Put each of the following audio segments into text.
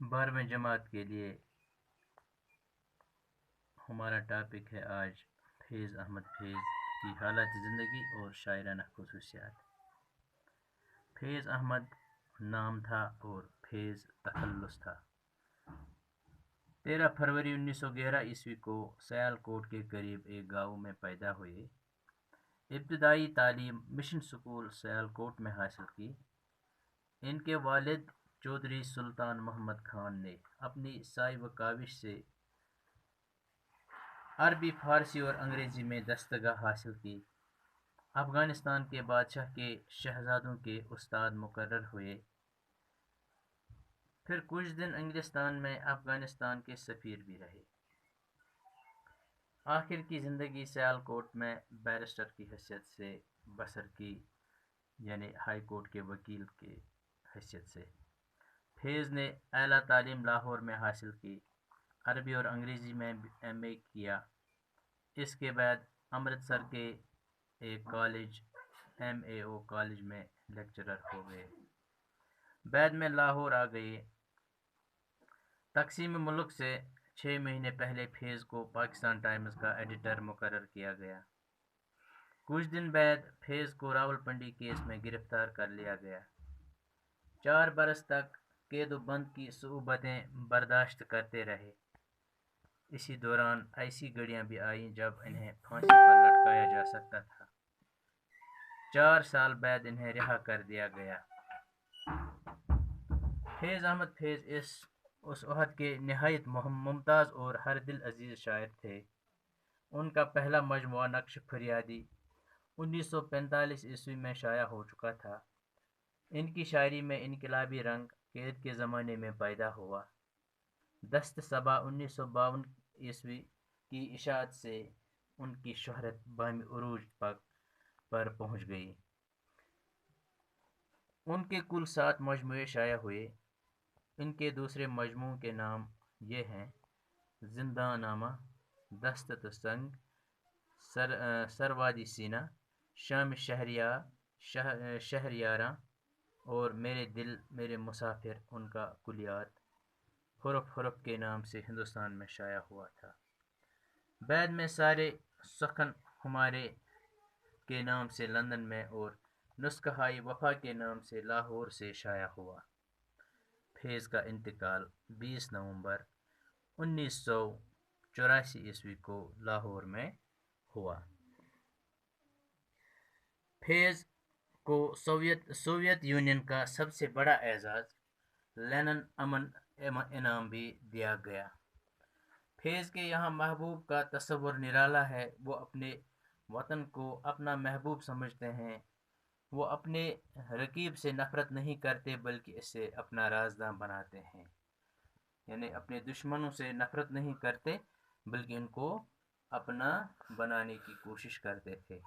12ویں جماعت کے لیے ہمارا ٹاپک ہے آج فیض احمد فیض کی حالات زندگی اور شاعرانہ خصوصیات۔ فیض احمد نام تھا اور فیض تخلص تھا۔ 13 فروری 1911 کو سیال کوٹ کے قریب ایک گاؤں میں پیدا ہوئے۔ ابتدائی تعلیم مشن سکول سیال کوٹ میں حاصل کی۔ ان کے والد چودھری سلطان محمد خان نے اپنی سعی و کاوش سے عربی، فارسی اور انگریزی میں دستگاہ حاصل کی۔ افغانستان کے بادشاہ کے شہزادوں کے استاد مقرر ہوئے۔ پھر کچھ دن انگلستان میں افغانستان کے سفیر بھی رہے۔ آخر کی زندگی سیال کوٹ میں بیرسٹر کی حیثیت سے بسر کی، یعنی ہائی کورٹ کے وکیل کی حیثیت سے۔ فیض نے اعلیٰ تعلیم لاہور میں حاصل کی۔ عربی اور انگریزی میں ایم اے کیا۔ اس کے بعد امرتسر کے ایک کالج MAO کالج میں لیکچرر ہو گئے۔ بعد میں لاہور آ گئے۔ تقسیم ملک سے 6 مہینے پہلے فیض کو پاکستان ٹائمز کا ایڈیٹر مقرر کیا گیا۔ کچھ دن بعد فیض کو راولپنڈی کیس میں گرفتار کر لیا گیا۔ 4 برس تک قید و بند کی صعوبتیں برداشت کرتے رہے۔ اسی دوران ایسی گھڑیاں بھی آئیں جب انہیں پھانسی پر لٹکایا جا سکتا تھا۔ 4 سال بعد انہیں رہا کر دیا گیا۔ فیض احمد فیض اس عہد کے نہایت ممتاز اور ہر دل عزیز شاعر تھے۔ ان کا پہلا مجموعہ نقش فریادی 1945 میں شائع ہو چکا تھا۔ ان کی شاعری میں انقلابی رنگ قید کے زمانے میں پیدا ہوا۔ دست صبا 1952 کی اشاعت سے ان کی شہرت بام عروج پر پہنچ گئی۔ ان کے کل 7 مجموعے شائع ہوئے۔ ان کے دوسرے مجموعوں کے نام یہ ہیں: زنداں نامہ، دست سنگ، سروادی سینہ، شام شہریاراں اور میرے دل میرے مسافر۔ ان کا کلیات حرف حرف کے نام سے ہندوستان میں شائع ہوا تھا۔ بعد میں سارے سخن ہمارے کے نام سے لندن میں اور نسخہ ہائی وفا کے نام سے لاہور سے شائع ہوا۔ فیض کا انتقال 20 نومبر 1984 کو لاہور میں ہوا۔ فیض کو سوویت یونین کا سب سے بڑا اعزاز لینن امن انعام بھی دیا گیا۔ فیض کے یہاں محبوب کا تصور نرالا ہے۔ وہ اپنے وطن کو اپنا محبوب سمجھتے ہیں۔ وہ اپنے رقیب سے نفرت نہیں کرتے بلکہ اسے اپنا رازداں بناتے ہیں، یعنی اپنے دشمنوں سے نفرت نہیں کرتے بلکہ ان کو اپنا بنانے کی کوشش کرتے تھے۔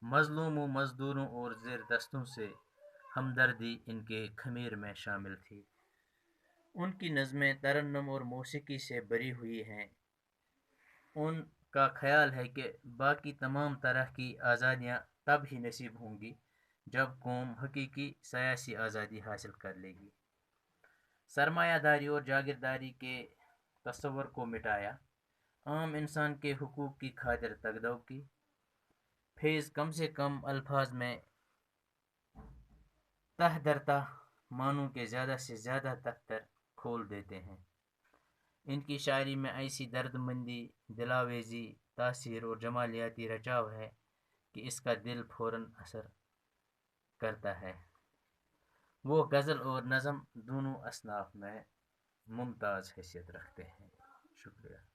مظلوموں، مزدوروں اور زیر دستوں سے ہمدردی ان کے خمیر میں شامل تھی۔ ان کی نظمیں ترنم اور موسیقی سے بھری ہوئی ہیں۔ ان کا خیال ہے کہ باقی تمام طرح کی آزادیاں تب ہی نصیب ہوں گی جب قوم حقیقی سیاسی آزادی حاصل کر لے گی۔ سرمایہ داری اور جاگیرداری کے تصور کو مٹایا۔ عام انسان کے حقوق کی خاطر تگدو کی۔ فیض کم سے کم الفاظ میں تہ درتا معنوں کے زیادہ سے زیادہ دفتر کھول دیتے ہیں۔ ان کی شاعری میں ایسی درد مندی، دلاویزی، تاثیر اور جمالیاتی رچاو ہے کہ اس کا دل فوراً اثر کرتا ہے۔ وہ غزل اور نظم دونوں اصناف میں ممتاز حیثیت رکھتے ہیں۔ شکریہ۔